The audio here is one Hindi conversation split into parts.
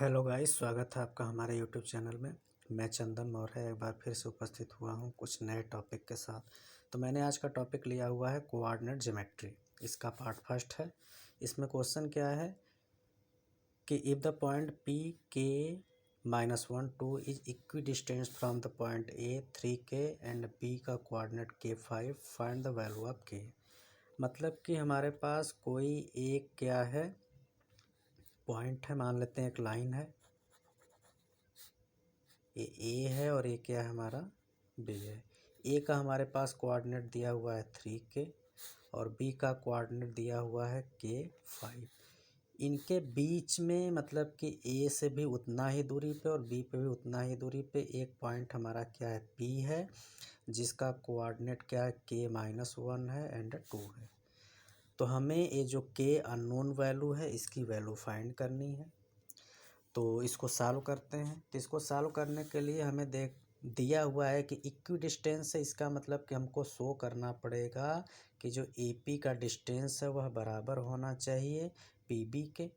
हेलो गाइस, स्वागत है आपका हमारे यूट्यूब चैनल में। मैं चंदन मौर्य एक बार फिर से उपस्थित हुआ हूं कुछ नए टॉपिक के साथ। तो मैंने आज का टॉपिक लिया हुआ है कोऑर्डिनेट ज्योमेट्री। इसका पार्ट फर्स्ट है। इसमें क्वेश्चन क्या है कि if the point P K -1 2 is equidistant from the point A 3K and B का coordinate K5, find the value of K। मतलब कि हमारे पास कोई एक क्या है पॉइंट है, मान लेते हैं एक लाइन है, ये ए है और ये क्या है हमारा बी है। ए का हमारे पास कोऑर्डिनेट दिया हुआ है 3K और बी का कोऑर्डिनेट दिया हुआ है K5। इनके बीच में मतलब कि ए से भी उतना ही दूरी पे और बी पे भी उतना ही दूरी पे एक पॉइंट हमारा क्या है पी है, जिसका कोऑर्डिनेट क्या है K-1 है एंड 2 है। तो हमें ये जो K अननोन वैल्यू है इसकी वैल्यू फाइंड करनी है। तो इसको सॉल्व करते हैं। तो इसको सॉल्व करने के लिए हमें दिया हुआ है कि इक्वी डिस्टेंस है। इसका मतलब कि हमको शो करना पड़ेगा कि जो AP का डिस्टेंस है वह बराबर होना चाहिए PB के।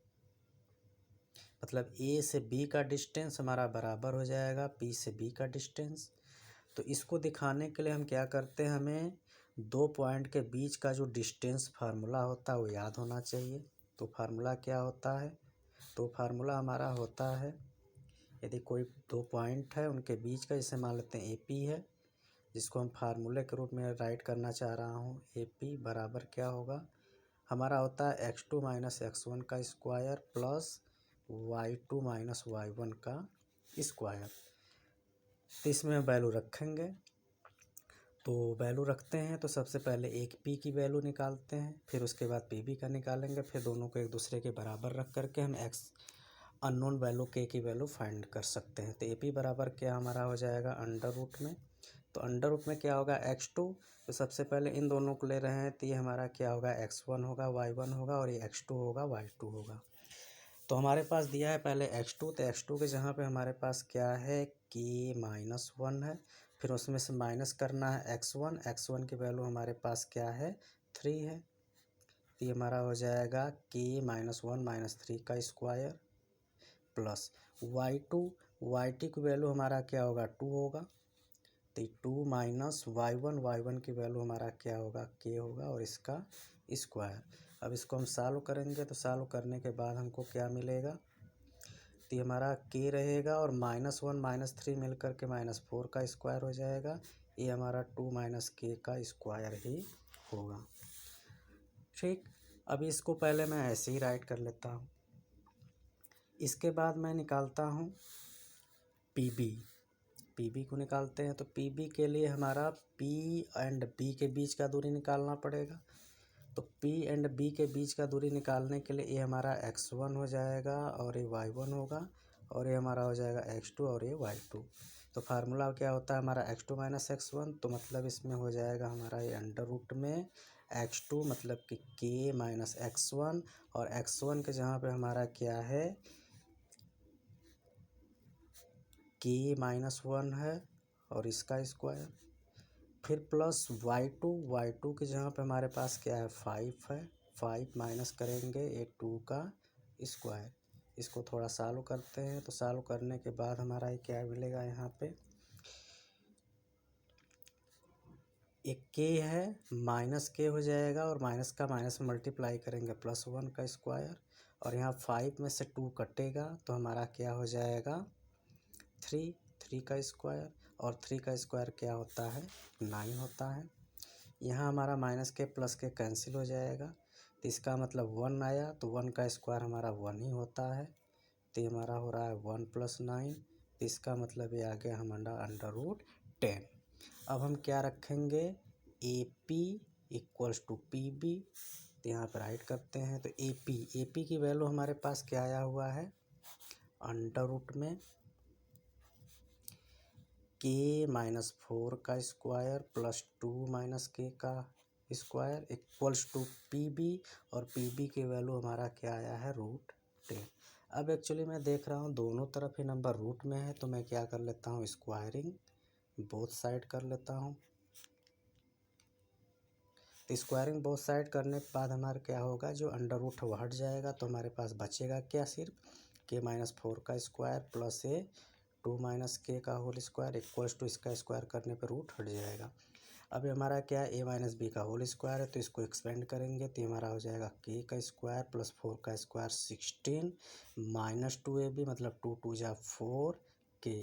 मतलब A से B का डिस्टेंस हमारा बराबर हो जाएगा P से B का डिस्टेंस। तो इसको दिखाने के लिए हम क्या करते हैं, हमें दो पॉइंट के बीच का जो डिस्टेंस फार्मूला होता है वो याद होना चाहिए। तो फार्मूला क्या होता है? तो फार्मूला हमारा होता है, यदि कोई दो पॉइंट है उनके बीच का, जैसे मान लेते हैं AP है, जिसको हम फार्मूले के रूप में राइट करना चाह रहा हूँ। AP बराबर क्या होगा हमारा, होता है x2 - x1 का स्क्वायर प्लस y2 - y1 का स्क्वायर। तो इसमें वैल्यू रखेंगे। तो वैल्यू रखते हैं तो सबसे पहले एक P की वैल्यू निकालते हैं, फिर उसके बाद PB का निकालेंगे, फिर दोनों को एक दूसरे के बराबर रख करके हम x अननोन वैल्यू K की वैल्यू फाइंड कर सकते हैं। तो AP बराबर क्या हमारा हो जाएगा अंडर रूट में। तो अंडर रूट में क्या होगा x2। तो सबसे पहले इन दोनों को ले रहे हैं तो ये हमारा क्या होगा x1 होगा, y1 होगा और ये x2 होगा, y2 होगा। तो हमारे पास दिया है पहले x2, तो x2 के जहाँ पे हमारे पास क्या है K-1 है, फिर उसमें से माइनस करना है x1 की वैल्यू हमारे पास क्या है 3 है। तो ये हमारा हो जाएगा K-1 - 3 का स्क्वायर प्लस y2 की वैल्यू हमारा क्या होगा 2 होगा। तो 2 - y1 की वैल्यू हमारा क्या होगा K होगा और इसका स्क्वायर। अब इसको हम सॉल्व करेंगे तो सॉल्व करने के बाद हमको क्या मिलेगा, तो ये हमारा K रहेगा और -1 - 3 मिल करके -4 का स्क्वायर हो जाएगा। ये हमारा 2 - K का स्क्वायर ही होगा। ठीक, अभी इसको पहले मैं ऐसे ही राइट कर लेता हूँ। इसके बाद मैं निकालता हूँ PB को निकालते हैं। तो PB के लिए हमारा P एंड B के बीच का दूरी निकालना पड़ेगा। तो P एंड B के बीच का दूरी निकालने के लिए ये हमारा x1 हो जाएगा और ये y1 होगा और ये हमारा हो जाएगा x2 और ये y2। तो फार्मूला क्या होता है हमारा x2 - x1। तो मतलब इसमें हो जाएगा हमारा ये अंडर रूट में x2 मतलब कि K - x1 और x1 के जहाँ पे हमारा क्या है K-1 है और इसका स्क्वायर, फिर प्लस y2 के जहाँ पे हमारे पास क्या है 5 है, 5 माइनस करेंगे ये 2 का स्क्वायर। इसको थोड़ा सॉल्व करते हैं। तो सॉल्व करने के बाद हमारा ये क्या मिलेगा, यहाँ पे एक K है -K हो जाएगा और माइनस का माइनस में मल्टीप्लाई करेंगे +1 का स्क्वायर और यहाँ 5 में से 2 कटेगा तो हमारा क्या हो जाएगा 3 का स्क्वायर और 3 का स्क्वायर क्या होता है 9 होता है। यहाँ हमारा -K +K कैंसिल हो जाएगा तो इसका मतलब 1 आया, तो 1 का स्क्वायर हमारा 1 ही होता है। तो ये हमारा हो रहा है 1 + 9। तो इसका मतलब ये आ गया हम अंडर रूट 10। अब हम क्या रखेंगे AP = PB। तो यहाँ पर राइट करते हैं। तो AP की वैल्यू हमारे पास क्या आया हुआ है अंडर रूट में K-4 का स्क्वायर प्लस 2 - K का स्क्वायर = PB और PB की वैल्यू हमारा क्या आया है √10। अब एक्चुअली मैं देख रहा हूँ दोनों तरफ ही नंबर रूट में है, तो मैं क्या कर लेता हूँ स्क्वायरिंग बोथ साइड कर लेता हूँ। तो स्क्वायरिंग बोथ साइड करने के बाद हमारा क्या होगा, जो अंडर रूट वो हट जाएगा तो हमारे पास बचेगा क्या सिर्फ के माइनस 4 का स्क्वायर प्लस ए 2 माइनस के का होल स्क्वायर इक्वल्स टू इसका स्क्वायर करने पर रूट हट जाएगा। अब हमारा क्या है, ए माइनस बी का होल स्क्वायर है, तो इसको एक्सपेंड करेंगे तो हमारा हो जाएगा के का स्क्वायर प्लस 4 का स्क्वायर 16 माइनस 2ab मतलब 2 2 जा 4 के।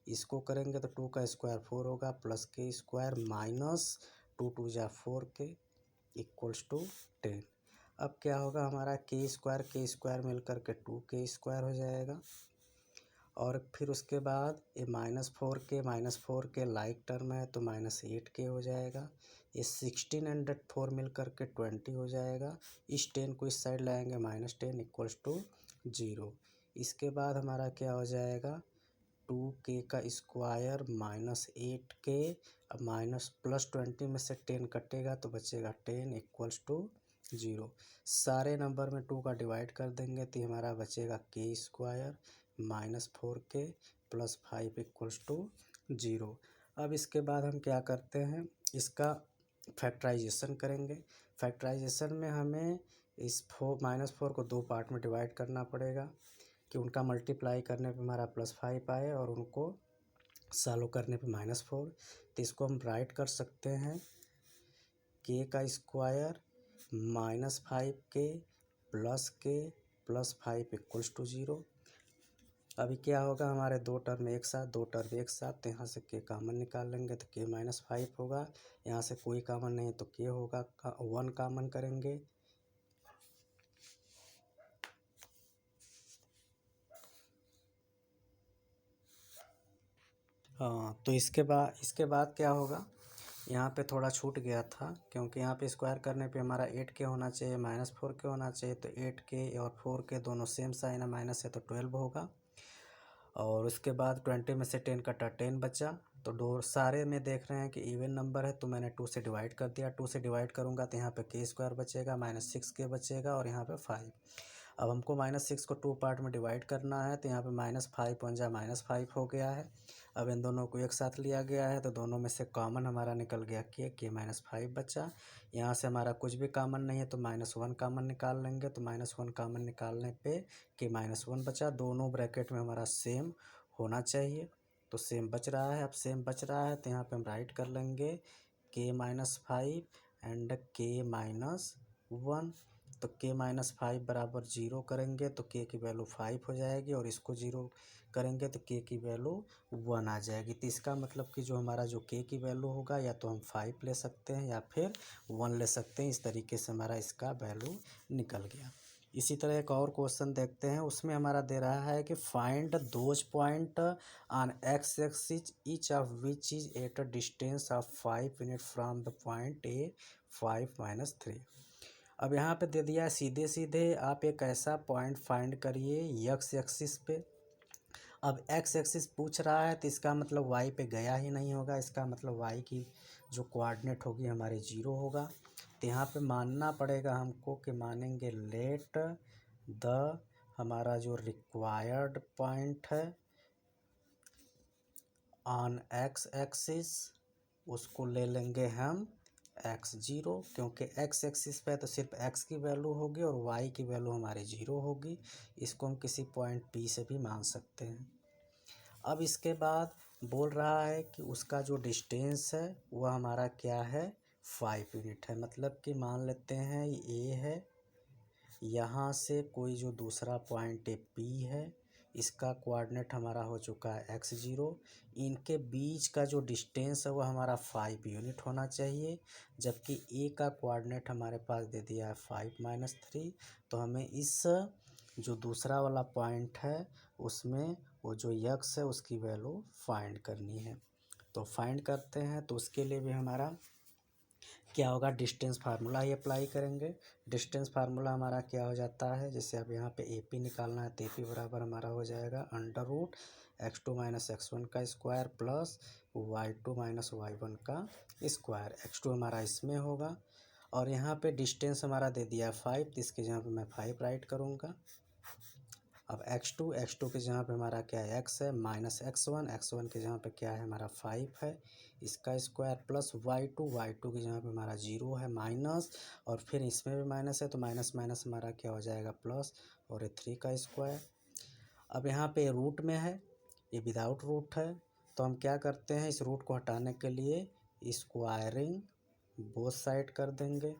इसको करेंगे तो 2 का स्क्वायर 4 होगा प्लस के स्क्वायर माइनस 2 2 जा 4 के इक्वल्स टू 10। अब क्या होगा, हमारा के स्क्वायर मिल करके 2 के स्क्वायर हो जाएगा। और फिर उसके बाद ये माइनस फोर के लाइक टर्म है तो -8k हो जाएगा। ये 16 एंड 4 मिल करके 20 हो जाएगा। इस 10 को इस साइड लाएंगे -10 इक्वल्स टू 0। इसके बाद हमारा क्या हो जाएगा, 2k का स्क्वायर -8k अब माइनस प्लस 20 में से 10 कटेगा तो बचेगा 10 इक्वल्स टू 0। सारे नंबर में 2 का डिवाइड कर देंगे तो हमारा बचेगा के square -4k plus 5 equals to 0। अब इसके बाद हम क्या करते हैं, इसका फैक्टराइजेशन करेंगे। फैक्टराइजेशन में हमें इस -4 को 2 पार्ट में डिवाइड करना पड़ेगा कि उनका मल्टीप्लाई करने पे हमारा +5 आए और उनको सॉल्व करने पे -4। तो इसको हम राइट कर सकते हैं के का square -5k plus 5 equals to 0। अभी क्या होगा, हमारे दो टर्म एक साथ तो यहाँ से के कॉमन निकाल लेंगे तो के -5 होगा। यहाँ से कोई कॉमन नहीं तो के होगा, 1 कॉमन करेंगे। हाँ, तो इसके बाद क्या होगा, यहाँ पे थोड़ा छूट गया था क्योंकि यहाँ पे स्क्वायर करने पे हमारा 8k होना चाहिए -4k होना चाहिए। तो 8k और 4k दोनों सेम साइन है, माइनस है तो 12 होगा। और उसके बाद 20 में से 10 कटा 10 बचा। तो दो सारे में देख रहे हैं कि इवन नंबर है तो मैंने 2 से डिवाइड कर दिया। 2 से डिवाइड करूँगा तो यहाँ पे के स्क्वायर बचेगा -6k बचेगा और यहाँ पे 5। अब हमको -6 को 2 पार्ट में डिवाइड करना है तो यहाँ पे -5 वन जा -5 हो गया है। अब इन दोनों को एक साथ लिया गया है तो दोनों में से कॉमन हमारा निकल गया के -5 बचा। यहाँ से हमारा कुछ भी कॉमन नहीं है तो -1 कॉमन निकाल लेंगे। तो -1 कॉमन निकालने पे के -1 बचा। दोनों ब्रैकेट में हमारा सेम होना चाहिए तो सेम बच रहा है। अब सेम बच रहा है तो यहाँ पे हम राइट कर लेंगे के -5 एंड के -1। तो के -5 बराबर 0 करेंगे तो के की वैल्यू 5 हो जाएगी और इसको 0 करेंगे तो के की वैल्यू 1 आ जाएगी। तो इसका मतलब कि जो हमारा जो के की वैल्यू होगा या तो हम 5 ले सकते हैं या फिर 1 ले सकते हैं। इस तरीके से हमारा इसका वैल्यू निकल गया। इसी तरह एक और क्वेश्चन देखते हैं, उसमें हमारा दे रहा है कि find those point on x axis each of which is at a distance of 5 unit from the point ए 5 - 3। अब यहाँ पे दे दिया है सीधे सीधे आप एक ऐसा पॉइंट फाइंड करिए एक्स एक्सिस पे। अब एक्स एक्सिस पूछ रहा है तो इसका मतलब वाई पे गया ही नहीं होगा। इसका मतलब वाई की जो कोऑर्डिनेट होगी हमारे 0 होगा। तो यहाँ पे मानना पड़ेगा हमको कि मानेंगे लेट द हमारा जो रिक्वायर्ड पॉइंट है ऑन एक्स एक्सिस उसको ले लेंगे हम x0, क्योंकि x एक्सिस पे तो सिर्फ x की वैल्यू होगी और y की वैल्यू हमारी 0 होगी। इसको हम किसी पॉइंट P से भी मान सकते हैं। अब इसके बाद बोल रहा है कि उसका जो डिस्टेंस है वह हमारा क्या है 5 यूनिट है। मतलब कि मान लेते हैं ये है, यहाँ से कोई जो दूसरा पॉइंट है P है, इसका कोऑर्डिनेट हमारा हो चुका है x0। इनके बीच का जो डिस्टेंस है वह हमारा 5 यूनिट होना चाहिए। जबकि ए का कोऑर्डिनेट हमारे पास दे दिया है 5 - 3। तो हमें इस जो दूसरा वाला पॉइंट है उसमें वो जो x है उसकी वैल्यू फाइंड करनी है। तो फाइंड करते हैं तो उसके लिए भी हमारा क्या होगा, डिस्टेंस फार्मूला ही अप्लाई करेंगे। डिस्टेंस फार्मूला हमारा क्या हो जाता है, जैसे अब यहाँ पे AP निकालना है तो AP बराबर हमारा हो जाएगा √x2 - x1 का स्क्वायर प्लस y2 - y1 का स्क्वायर। x2 हमारा इसमें होगा और यहाँ पे डिस्टेंस हमारा दे दिया है 5, तो इसके जहाँ पे मैं 5 राइट करूँगा। अब x2 के जहाँ पे हमारा क्या है x है -x1 के जहाँ पे क्या है हमारा 5 है, इसका स्क्वायर प्लस y2 के जहाँ पे हमारा 0 है माइनस, और फिर इसमें भी माइनस है तो माइनस माइनस हमारा क्या हो जाएगा प्लस, और ये 3 का स्क्वायर। अब यहाँ पे रूट में है, ये विदाउट रूट है, तो हम क्या करते हैं, इस रूट को हटाने के लिए स्क्वायरिंग बोथ साइड कर देंगे।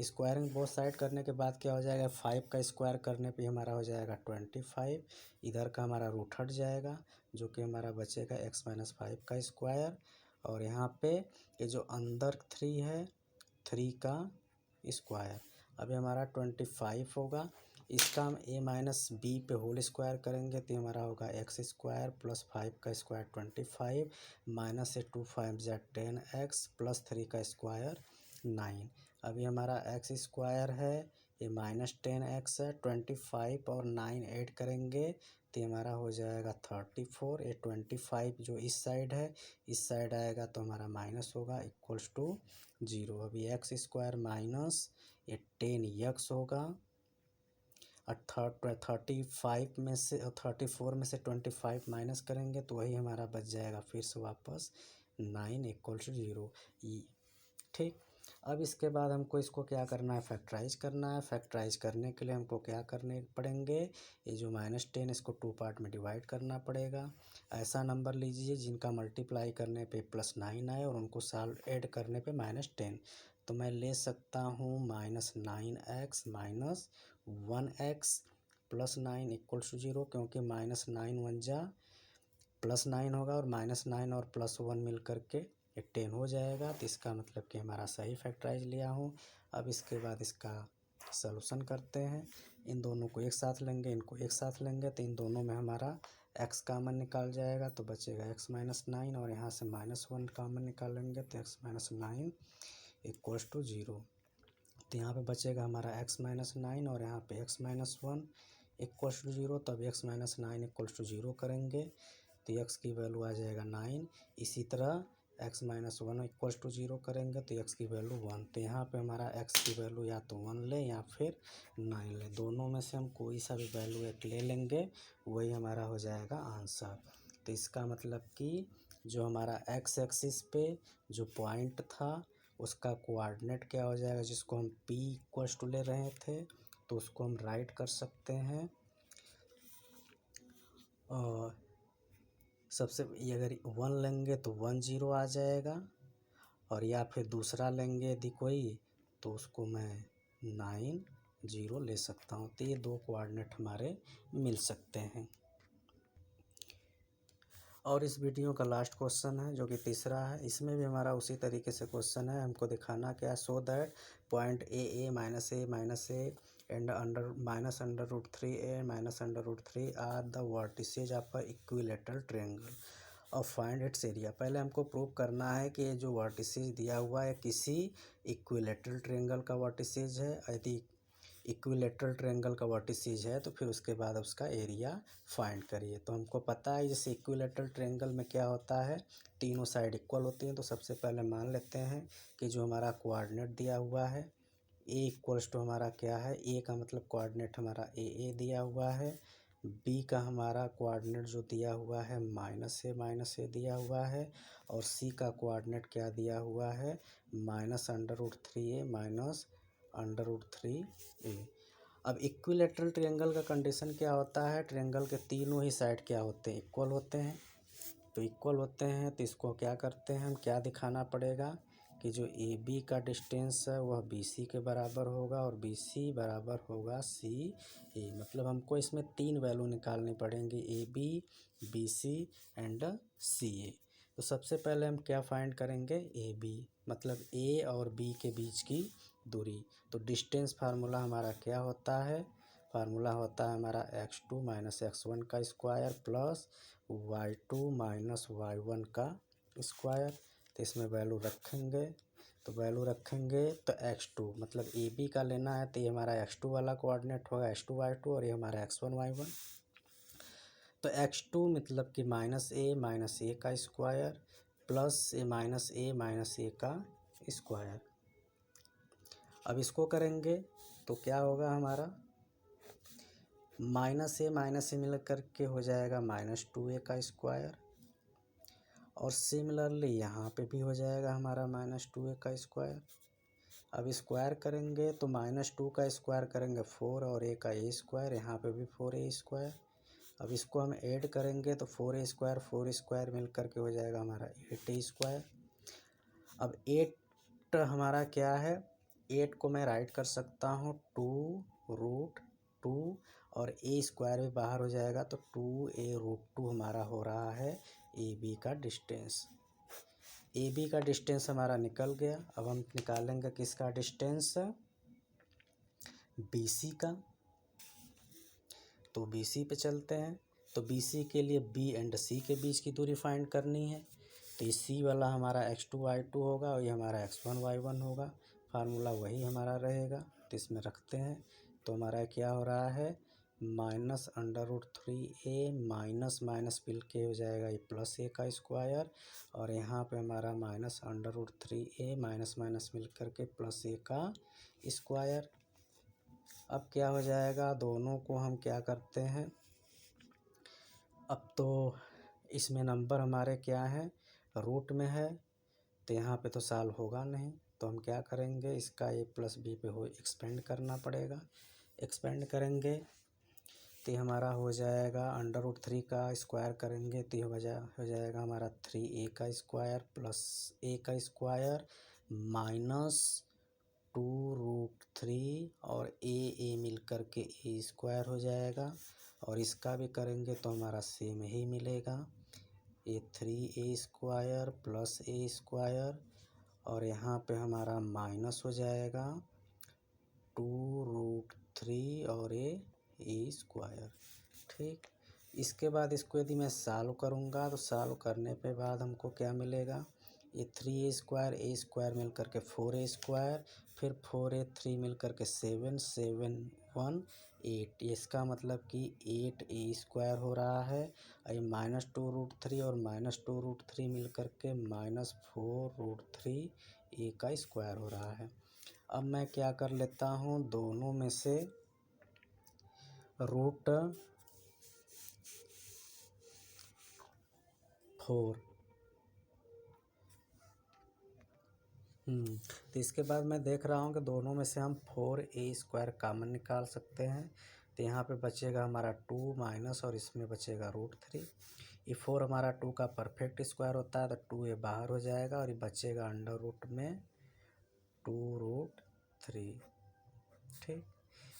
स्क्वायरिंग बोथ साइड करने के बाद क्या हो जाएगा, 5 का स्क्वायर करने पे हमारा हो जाएगा 25। इधर का हमारा रूट हट जाएगा, जो कि हमारा बचेगा x-5 का स्क्वायर। और यहाँ पे ये जो अंदर 3 है, 3 का स्क्वायर। अभी हमारा 25 होगा, इसका हम a माइनस बी पे होल स्क्वायर करेंगे तो हमारा होगा x स्क्वायर प्लस 5 का स्क्वायर 25 माइनस से 2 5 जा 10x प्लस 3 का स्क्वायर 9। अभी हमारा x स्क्वायर है, ये माइनस 10x है, 25 और 9 ऐड करेंगे तो हमारा हो जाएगा 34। ये 25 जो इस साइड है, इस साइड आएगा तो हमारा माइनस होगा, इक्वल्स टू 0। अभी एक्स स्क्वायर माइनस ये 10x होगा, और 35 में से 34 में से 25 माइनस करेंगे तो वही हमारा बच जाएगा फिर से वापस 9 इक्वल्स टू 0। ठीक, अब इसके बाद हमको इसको क्या करना है, फैक्टराइज करना है। फैक्टराइज करने के लिए हमको क्या करने पड़ेंगे, ये जो -10 इसको 2 पार्ट में डिवाइड करना पड़ेगा। ऐसा नंबर लीजिए जिनका मल्टीप्लाई करने पे +9 आए और उनको साल ऐड करने पे -10। तो मैं ले सकता हूँ -9x minus 1x plus 9 equals to 0, क्योंकि -9 1 जा +9 होगा और -9 और +1 मिल करके 10 हो जाएगा। तो इसका मतलब कि हमारा सही फैक्टराइज लिया हूँ। अब इसके बाद इसका सलूशन करते हैं। इन दोनों को एक साथ लेंगे, इनको एक साथ लेंगे तो इन दोनों में हमारा x कामन निकाल जाएगा तो बचेगा x-9, और यहाँ से -1 कामन निकालेंगे तो x-9 इक्वल्स टू 0। तो यहाँ पे बचेगा हमारा x-9 और यहाँ पे x-1 इक्वल्स टू 0। तब x-9 इक्वल्स टू 0 करेंगे तो x की वैल्यू आ जाएगा 9। इसी तरह x-1 इक्वल्स टू 0 करेंगे तो x की वैल्यू 1। तो यहाँ पे हमारा x की वैल्यू या तो 1 ले या फिर 9 ले, दोनों में से हम कोई सा भी वैल्यू एक ले लेंगे, वही हमारा हो जाएगा आंसर। तो इसका मतलब कि जो हमारा x एक्सिस पे जो पॉइंट था उसका कोऑर्डिनेट क्या हो जाएगा, जिसको हम p इक्वल्स टू ले रहे थे, तो उसको हम राइट कर सकते हैं। और सबसे अगर 1 लेंगे तो 1 0 आ जाएगा, और या फिर दूसरा लेंगे यदि कोई तो उसको मैं 9 0 ले सकता हूँ। तो ये दो कोऑर्डिनेट हमारे मिल सकते हैं। और इस वीडियो का लास्ट क्वेश्चन है जो कि तीसरा है, इसमें भी हमारा उसी तरीके से क्वेश्चन है। हमको दिखाना क्या है, so that point A minus A and -√3a -√3 are the vertices of a equilateral triangle और फाइंड इट्स एरिया। पहले हमको प्रूव करना है कि ये जो वर्टिसेज दिया हुआ है किसी इक्विलेटरल ट्रायंगल का वर्टिसेज है। यदि इक्विलेटरल ट्रायंगल का वर्टिसेज है तो फिर उसके बाद उसका एरिया फाइंड करिए। तो हमको पता है जैसे इक्विलेटरल ट्रायंगल में क्या होता है, तीनों साइड इक्वल होती हैं। तो सबसे पहले मान लेते हैं कि जो हमारा कोऑर्डिनेट दिया हुआ है ए इक्वल्स टू हमारा क्या है, ए का मतलब कोऑर्डिनेट हमारा ए दिया हुआ है, बी का हमारा कोऑर्डिनेट जो दिया हुआ है -a दिया हुआ है, और सी का कोऑर्डिनेट क्या दिया हुआ है, -√3a -√3a। अब इक्विलेटरल ट्रायंगल का कंडीशन क्या होता है, ट्रायंगल के तीनों ही साइड क्या होते हैं, इक्वल होते हैं। तो इक्वल होते हैं तो इसको क्या करते हैं, हम क्या दिखाना पड़ेगा कि जो ए बी का डिस्टेंस है वह बी सी के बराबर होगा और बी सी बराबर होगा सी ए। मतलब हमको इसमें 3 वैल्यू निकालनी पड़ेंगी, ए बी सी एंड सी ए। तो सबसे पहले हम क्या फाइंड करेंगे, ए बी मतलब ए और बी के बीच की दूरी। तो डिस्टेंस फार्मूला हमारा क्या होता है, फार्मूला होता है हमारा x2 - x1 का स्क्वायर प्लस y2 - y1 का स्क्वायर। तो इसमें वैल्यू रखेंगे, तो वैल्यू रखेंगे तो x2 मतलब ए बी का लेना है तो ये हमारा x2 वाला कोऑर्डिनेट होगा x2 y2, और ये हमारा x1 y1। तो x2 मतलब कि -a का स्क्वायर प्लस a का स्क्वायर। अब इसको करेंगे तो क्या होगा हमारा -a मिल करके हो जाएगा -2a का स्क्वायर, और सिमिलरली यहाँ पे भी हो जाएगा हमारा -2a का स्क्वायर। अब स्क्वायर करेंगे तो -2 का स्क्वायर करेंगे 4 और a का a स्क्वायर, यहाँ पे भी 4a स्क्वायर। अब इसको हम ऐड करेंगे तो 4a स्क्वायर 4 स्क्वायर मिल करके हो जाएगा हमारा 8a स्क्वायर। अब 8 हमारा क्या है, 8 को मैं राइट कर सकता हूँ 2√2 और a स्क्वायर भी बाहर हो जाएगा तो 2a√2 हमारा हो रहा है ए बी का डिस्टेंस। ए बी का डिस्टेंस हमारा निकल गया। अब हम निकालेंगे किसका डिस्टेंस, बी सी का। तो बी सी पे चलते हैं। तो बी सी के लिए बी एंड सी के बीच की दूरी फाइंड करनी है। तो ये सी वाला हमारा x2 y2 होगा और ये हमारा x1 y1 होगा। फार्मूला वही हमारा रहेगा, तो इसमें रखते हैं। तो हमारा क्या हो रहा है, -√3a माइनस माइनस मिल के हो जाएगा ये +a का स्क्वायर, और यहाँ पे हमारा -√3a माइनस माइनस मिल करके +a का स्क्वायर। अब क्या हो जाएगा, दोनों को हम क्या करते हैं, अब तो इसमें नंबर हमारे क्या है, रूट में है, तो यहाँ पे तो सॉल्व होगा नहीं। तो हम क्या करेंगे, इसका a + b पे हो एक्सपेंड करना पड़ेगा। एक्सपेंड करेंगे तो हमारा हो जाएगा √3 का स्क्वायर करेंगे तो ये हो जाएगा हमारा 3a का स्क्वायर प्लस a का स्क्वायर -2√3 और a मिल कर के a स्क्वायर हो जाएगा। और इसका भी करेंगे तो हमारा सेम ही मिलेगा, ये 3a square plus a square, और यहाँ पे हमारा माइनस हो जाएगा 2√3 और a स्क्वायर। ठीक, इसके बाद इसको यदि मैं सॉल्व करूँगा तो सॉल्व करने पे बाद हमको क्या मिलेगा, ये 3a स्क्वायर a स्क्वायर मिल करके 4a स्क्वायर, फिर 4a 3 मिल करके 7 7 1 8, इसका मतलब कि 8a स्क्वायर हो रहा है। ये -2√3 और -2√3 मिल करके -4√3 a का स्क्वायर हो रहा है। अब मैं क्या कर लेता हूँ, दोनों में से √4, तो इसके बाद मैं देख रहा हूँ कि दोनों में से हम 4a स्क्वायर कॉमन निकाल सकते हैं। तो यहाँ पे बचेगा हमारा 2 माइनस और इसमें बचेगा √3। ये 4 हमारा 2 का परफेक्ट स्क्वायर होता है तो 2a बाहर हो जाएगा और ये बचेगा अंडर रूट में 2√3। ठीक,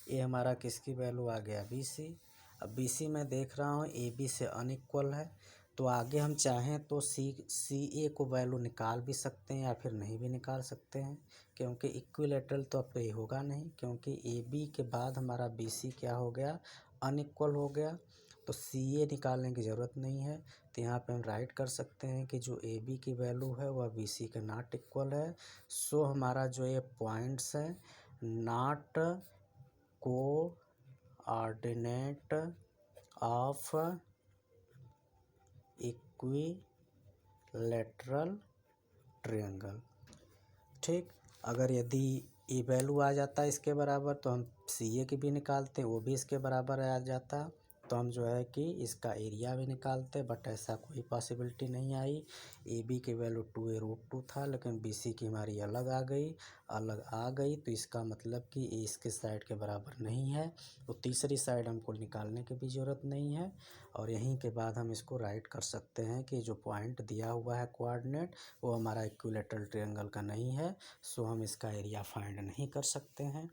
ये हमारा किसकी वैल्यू आ गया, बी सी। अब बी सी मैं देख रहा हूँ ए बी से अनइक्वल है, तो आगे हम चाहें तो सी ए को वैल्यू निकाल भी सकते हैं या फिर नहीं भी निकाल सकते हैं, क्योंकि इक्विलेटरल तो अब ये होगा नहीं, क्योंकि ए बी के बाद हमारा बी सी क्या हो गया, अनइक्वल हो गया। तो सी ए निकालने की ज़रूरत नहीं है। तो यहाँ पे हम राइट कर सकते हैं कि जो ए बी की वैल्यू है वह बी सी के नॉट इक्वल है। सो हमारा जो ये पॉइंट्स है not coordinate of equilateral triangle. ठीक, अगर यदि ये वैल्यू आ जाता है इसके बराबर तो हम सी ए की भी निकालते, वो भी इसके बराबर आ जाता तो हम जो है कि इसका एरिया भी निकालते, बट ऐसा कोई पॉसिबिलिटी नहीं आई। ए बी की वैल्यू 2a√2 था, लेकिन बी सी की हमारी अलग आ गई, तो इसका मतलब कि ए इसके साइड के बराबर नहीं है, तो तीसरी साइड हमको निकालने की भी ज़रूरत नहीं है। और यहीं के बाद हम इसको राइट कर सकते हैं कि जो पॉइंट दिया हुआ है कोऑर्डिनेट वो हमारा इक्विलैटरल ट्रायंगल का नहीं है, सो हम इसका एरिया फाइंड नहीं कर सकते हैं।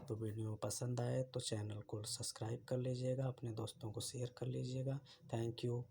तो वीडियो पसंद आए तो चैनल को सब्सक्राइब कर लीजिएगा, अपने दोस्तों को शेयर कर लीजिएगा। Thank you.